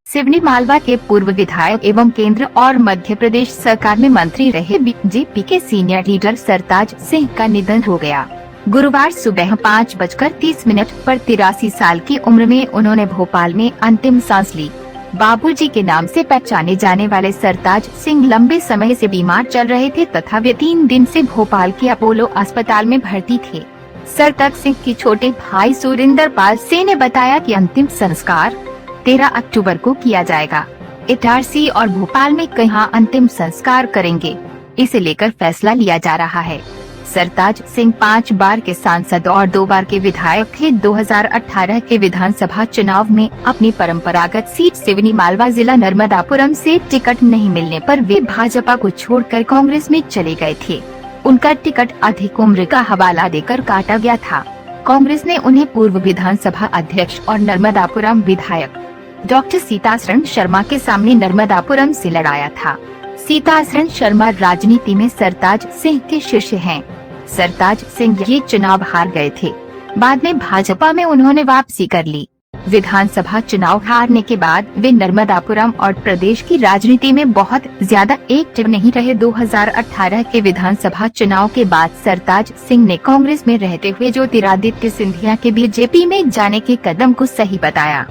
सिवनी मालवा के पूर्व विधायक एवं केंद्र और मध्य प्रदेश सरकार में मंत्री रहे बीजेपी के सीनियर लीडर सरताज सिंह का निधन हो गया। गुरुवार सुबह 5:30 पर 83 साल की उम्र में उन्होंने भोपाल में अंतिम सांस ली। बाबूजी के नाम से पहचाने जाने वाले सरताज सिंह लंबे समय से बीमार चल रहे थे तथा वे 3 दिन से भोपाल के अपोलो अस्पताल में भर्ती थे। सरताज सिंह के छोटे भाई सुरेंद्र पाल सिंह ने बताया कि अंतिम संस्कार 13 अक्टूबर को किया जाएगा। इटारसी और भोपाल में कहाँ अंतिम संस्कार करेंगे, इसे लेकर फैसला लिया जा रहा है। सरताज सिंह 5 बार के सांसद और 2 बार के विधायक थे। 2018 के विधानसभा चुनाव में अपनी परंपरागत सीट सिवनी मालवा जिला नर्मदापुरम से टिकट नहीं मिलने पर वे भाजपा को छोड़कर कांग्रेस में चले गए थे। उनका टिकट अधिक उम्र का हवाला देकर काटा गया था। कांग्रेस ने उन्हें पूर्व विधानसभा अध्यक्ष और नर्मदापुरम विधायक डॉक्टर सीतासरण शर्मा के सामने नर्मदापुरम से लड़ाया था। सीतासरण शर्मा राजनीति में सरताज सिंह के शिष्य हैं। सरताज सिंह ये चुनाव हार गए थे। बाद में भाजपा में उन्होंने वापसी कर ली। विधानसभा चुनाव हारने के बाद वे नर्मदापुरम और प्रदेश की राजनीति में बहुत ज्यादा एक्टिव नहीं रहे। 2018 के विधानसभा चुनाव के बाद सरताज सिंह ने कांग्रेस में रहते हुए ज्योतिरादित्य सिंधिया के बीजेपी में जाने के कदम को सही बताया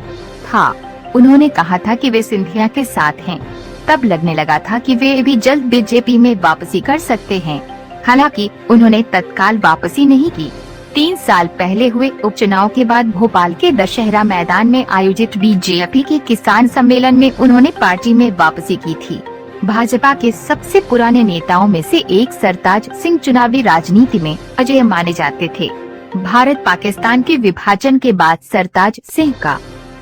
था। उन्होंने कहा था कि वे सिंधिया के साथ हैं। तब लगने लगा था कि वे भी जल्द बीजेपी में वापसी कर सकते हैं। हालांकि उन्होंने तत्काल वापसी नहीं की। 3 साल पहले हुए उपचुनाव के बाद भोपाल के दशहरा मैदान में आयोजित बीजेपी के किसान सम्मेलन में उन्होंने पार्टी में वापसी की थी। भाजपा के सबसे पुराने नेताओं में से एक सरताज सिंह चुनावी राजनीति में अजेय माने जाते थे। भारत पाकिस्तान के विभाजन के बाद सरताज सिंह का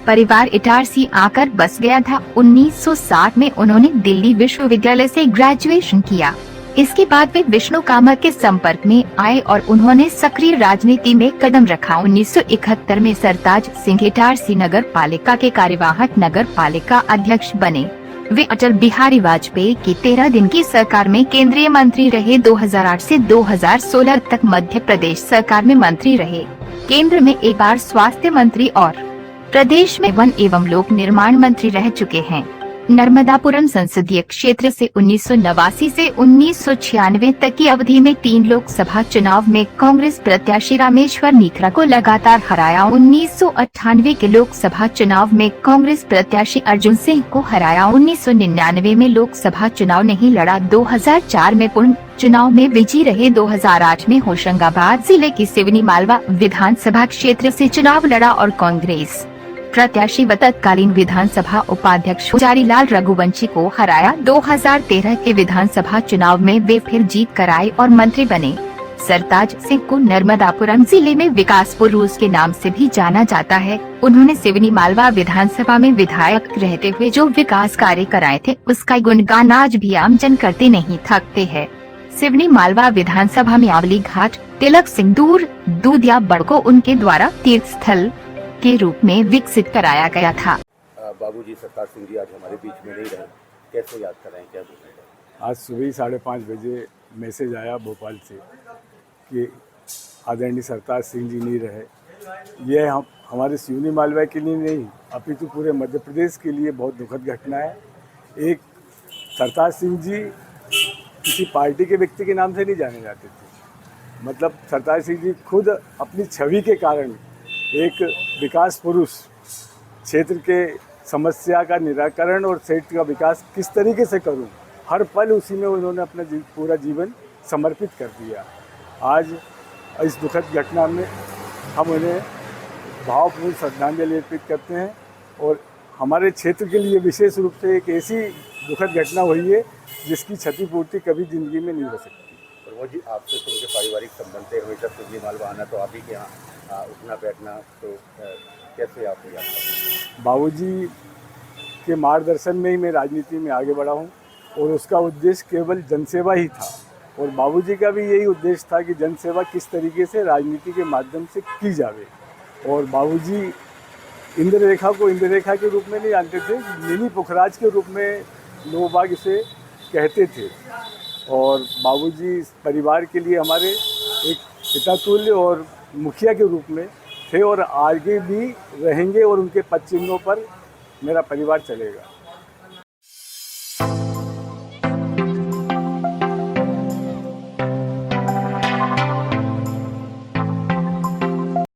परिवार इटारसी आकर बस गया था। 1960 में उन्होंने दिल्ली विश्वविद्यालय से ग्रेजुएशन किया। इसके बाद वे विष्णु कामत के संपर्क में आए और उन्होंने सक्रिय राजनीति में कदम रखा। 1971 में सरताज सिंह इटारसी नगर पालिका के कार्यवाहक नगर पालिका अध्यक्ष बने। वे अटल बिहारी वाजपेयी की 13 दिन की सरकार में केंद्रीय मंत्री रहे। 2008 से 2016 तक मध्य प्रदेश सरकार में मंत्री रहे। केंद्र में एक बार स्वास्थ्य मंत्री और प्रदेश में वन एवं लोक निर्माण मंत्री रह चुके हैं। नर्मदापुरम संसदीय क्षेत्र से 1989 से 1996 तक की अवधि में 3 लोकसभा चुनाव में कांग्रेस प्रत्याशी रामेश्वर नीखरा को लगातार हराया। 1998 के लोकसभा चुनाव में कांग्रेस प्रत्याशी अर्जुन सिंह को हराया। 1999 में लोकसभा चुनाव नहीं लड़ा। 2004 में पूर्ण चुनाव में विजयी रहे। 2008 में होशंगाबाद जिले की सिवनी मालवा विधानसभा क्षेत्र से चुनाव लड़ा और कांग्रेस प्रत्याशी व तत्कालीन विधानसभा उपाध्यक्ष पुजारीलाल रघुवंशी को हराया। 2013 के विधानसभा चुनाव में वे फिर जीत कर आए और मंत्री बने। सरताज सिंह को नर्मदापुरम जिले में विकास पुरुष के नाम से भी जाना जाता है। उन्होंने सिवनी मालवा विधानसभा में विधायक रहते हुए जो विकास कार्य कराए थे उसका गुणगान आज भी आमजन करते नहीं थकते हैं। सिवनी मालवा विधानसभा में आवली घाट, तिलक सिंदूर, दूधिया बड़ को उनके द्वारा तीर्थ स्थल के रूप में विकसित कराया गया था। बाबूजी सरताज सिंह जी आज हमारे बीच में नहीं रहे, कैसे याद करें, क्या बोलेंगे? आज सुबह 5:30 बजे मैसेज आया भोपाल से कि आदरणीय सरताज सिंह जी नहीं रहे। यह हमारे सिवनी मालवा के लिए नहीं अपितु पूरे मध्य प्रदेश के लिए बहुत दुखद घटना है। एक सरताज सिंह जी किसी पार्टी के व्यक्ति के नाम से नहीं जाने जाते थे। मतलब सरताज सिंह जी खुद अपनी छवि के कारण एक विकास पुरुष, क्षेत्र के समस्या का निराकरण और क्षेत्र का विकास किस तरीके से करूं, हर पल उसी में उन्होंने अपना पूरा जीवन समर्पित कर दिया। आज इस दुखद घटना में हम उन्हें भावपूर्ण श्रद्धांजलि अर्पित करते हैं और हमारे क्षेत्र के लिए विशेष रूप से एक ऐसी दुखद घटना हुई है जिसकी क्षतिपूर्ति कभी जिंदगी में नहीं हो सकती। प्रमोद जी, आपसे तो उनके पारिवारिक संबंध थे, हमेशा सिवनी मालवा आना तो आप ही के यहाँ उठना बैठना, तो कैसे आप याद करते? बाबूजी के मार्गदर्शन में ही मैं राजनीति में आगे बढ़ा हूँ और उसका उद्देश्य केवल जनसेवा ही था और बाबूजी का भी यही उद्देश्य था कि जनसेवा किस तरीके से राजनीति के माध्यम से की जावे। और बाबूजी इंद्र रेखा को इंद्र रेखा के रूप में नहीं जानते थे, मिनी पुखराज के रूप में लोग बाग इसे कहते थे। और बाबूजी परिवार के लिए हमारे एक पितातुल्य और मुखिया के रूप में थे और आगे भी रहेंगे और उनके पद चिन्हों पर मेरा परिवार चलेगा।